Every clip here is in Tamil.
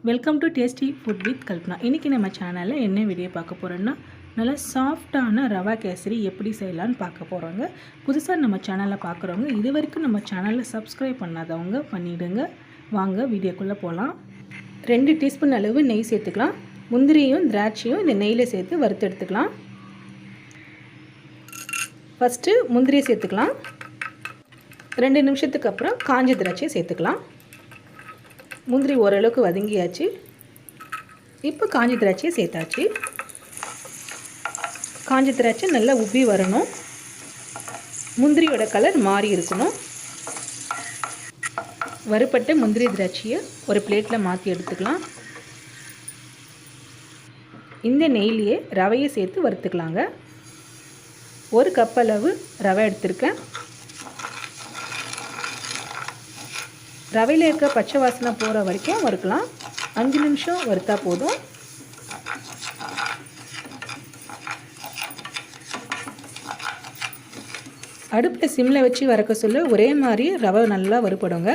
Welcome to tasty food with Kalpana. இன்றைக்கி நம்ம சேனலில் என்ன வீடியோ பார்க்க போகிறோன்னா, நல்லா சாஃப்டான ரவா கேசரி எப்படி செய்யலான்னு பார்க்க போகிறோங்க. புதுசாக நம்ம சேனலில் பார்க்குறவங்க, இது வரைக்கும் நம்ம சேனலில் சப்ஸ்கிரைப் பண்ணாதவங்க பண்ணிவிடுங்க. வாங்க வீடியோக்குள்ளே போகலாம். 2 டீஸ்பூன் அளவு நெய் சேர்த்துக்கலாம். முந்திரியும் திராட்சையும் இந்த நெய்யில் சேர்த்து வறுத்து எடுத்துக்கலாம். ஃபஸ்ட்டு முந்திரியை சேர்த்துக்கலாம். 2 நிமிஷத்துக்கு அப்புறம் காஞ்ச திராட்சையை சேர்த்துக்கலாம். முந்திரி ஓரளவுக்கு வதங்கியாச்சு. இப்போ காஞ்ச திராட்சையை சேர்த்தாச்சு. காஞ்ச திராட்சை நல்லா உப்பி வரணும். முந்திரியோட கலர் மாறி இருக்கணும். வறுப்பட்ட முந்திரி திராட்சையை ஒரு பிளேட்டில் மாற்றி எடுத்துக்கலாம். இந்த நெய்லியே ரவையை சேர்த்து வறுத்துக்கலாங்க. 1 கப் அளவு ரவை எடுத்திருக்கேன். ரவையில் இருக்க பச்சை வாசனை போகிற வரைக்கும் வறுக்கலாம். 5 நிமிஷம் வறுத்தா போதும். அடுப்பில் சிம்மில் வச்சு வறுக்க சொல்ல ஒரே மாதிரி ரவை நல்லா வறுபடுங்க.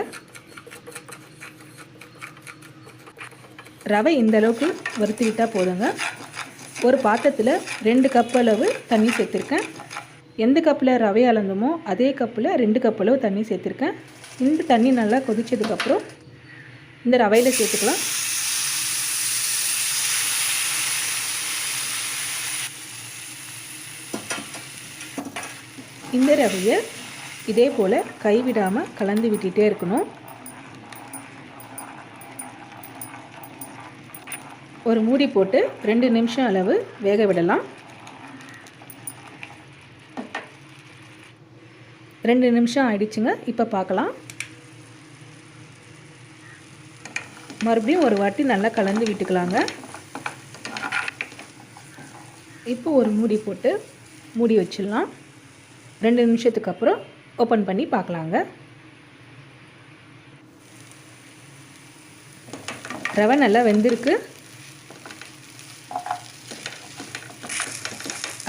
ரவை இந்த அளவுக்கு வறுத்துக்கிட்டால் போதுங்க. ஒரு பாத்திரத்தில் 2 கப் அளவு தண்ணி சேர்த்துருக்கேன். எந்த கப்பில் ரவை அளந்தமோ அதே கப்பில் 2 கப் அளவு தண்ணி சேர்த்துருக்கேன். இந்த தண்ணி நல்லா கொதிச்சதுக்கப்புறம் இந்த ரவையில் சேர்த்துக்கலாம். இந்த ரவையை இதே போல் கைவிடாமல் கலந்து விட்டுட்டே இருக்கணும். ஒரு மூடி போட்டு 2 நிமிஷம் அளவு வேக விடலாம். 2 நிமிஷம் ஆயிடுச்சுங்க. இப்போ பார்க்கலாம். மறுபடியும் ஒரு வாட்டி நல்லா கலந்து விட்டுக்கலாங்க. இப்போ ஒரு மூடி போட்டு மூடி வச்சிடலாம். 2 நிமிஷத்துக்கு அப்புறம் ஓப்பன் பண்ணி பார்க்கலாங்க. ரவை நல்லா வெந்திருக்கு.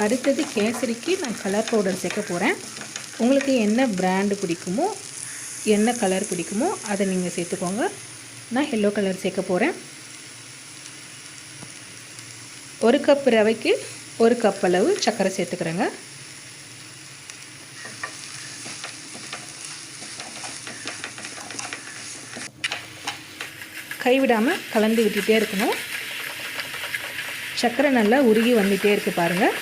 அடுத்தது கேசரிக்கு நான் கலர் பவுடர் சேர்க்க போகிறேன். உங்களுக்கு என்ன பிராண்டு பிடிக்குமோ என்ன கலர் பிடிக்குமோ அதை நீங்கள் சேர்த்துக்கோங்க. நான் எல்லோ கலர் சேர்க்க போகிறேன். 1 கப் ரவைக்கு 1 கப் அளவு சர்க்கரை சேர்த்துக்கிறேங்க. கைவிடாமல் கலந்து விட்டுட்டே இருக்கணும். சர்க்கரை நல்லா உருகி வந்துகிட்டே இருக்குது பாருங்கள்.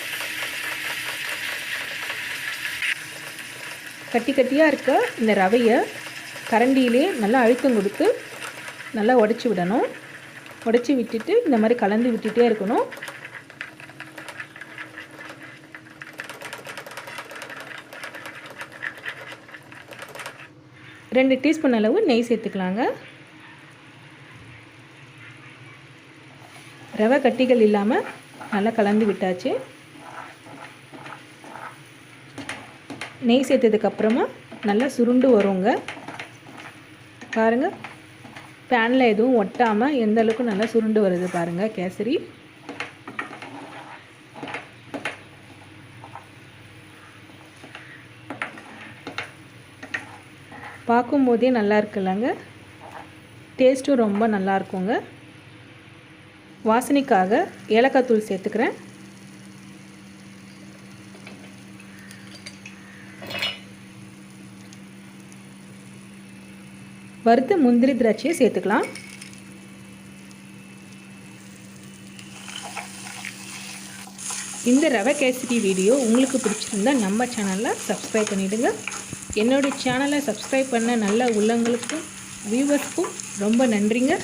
கட்டி கட்டியாக இருக்க இந்த ரவையை கரண்டியிலே நல்லா அழுத்தம் கொடுத்து நல்லா உடச்சி விடணும். உடச்சி விட்டுட்டு இந்த மாதிரி கலந்து விட்டுட்டே இருக்கணும். ரெண்டு டீஸ்பூன் அளவு நெய் சேர்த்துக்கலாங்க. ரவை கட்டிகள் இல்லாமல் நல்லா கலந்து விட்டாச்சு. நெய் சேர்த்ததுக்கப்புறமா நல்லா சுருண்டு வருங்க பாருங்கள். பேனில் எதுவும் ஒட்டாமல் எந்த அளவுக்கு நல்லா சுருண்டு வருது பாருங்கள் கேசரி. பார்க்கும்போதே நல்லா இருக்குல்லங்க. டேஸ்ட்டும் ரொம்ப நல்லா இருக்குங்க. வாசனைக்காக ஏலக்காய் தூள் சேர்த்துக்கிறேன். வறுத்த முந்திரி திராட்சையை சேர்த்துக்கலாம். இந்த ரவை கேசரி வீடியோ உங்களுக்கு பிடிச்சிருந்தா நம்ம சேனலை சப்ஸ்கிரைப் பண்ணிவிடுங்க. என்னுடைய சேனலை சப்ஸ்கிரைப் பண்ண நல்ல உள்ளங்களுக்கும் வியூவர்ஸ்க்கும் ரொம்ப நன்றிங்க.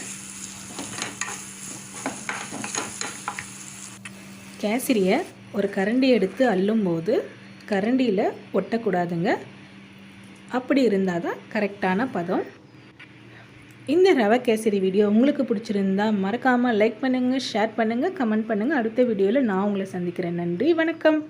கேசரியை ஒரு கரண்டி எடுத்து அள்ளும்போது கரண்டியில் ஒட்டக்கூடாதுங்க. அப்படி இருந்தால் தான் கரெக்டான பதம். இந்த ரவை கேசரி வீடியோ உங்களுக்கு பிடிச்சிருந்தா மறக்காமல் லைக் பண்ணுங்கள், ஷேர் பண்ணுங்கள், கமெண்ட் பண்ணுங்கள். அடுத்த வீடியோவில் நான் உங்களை சந்திக்கிறேன். நன்றி, வணக்கம்.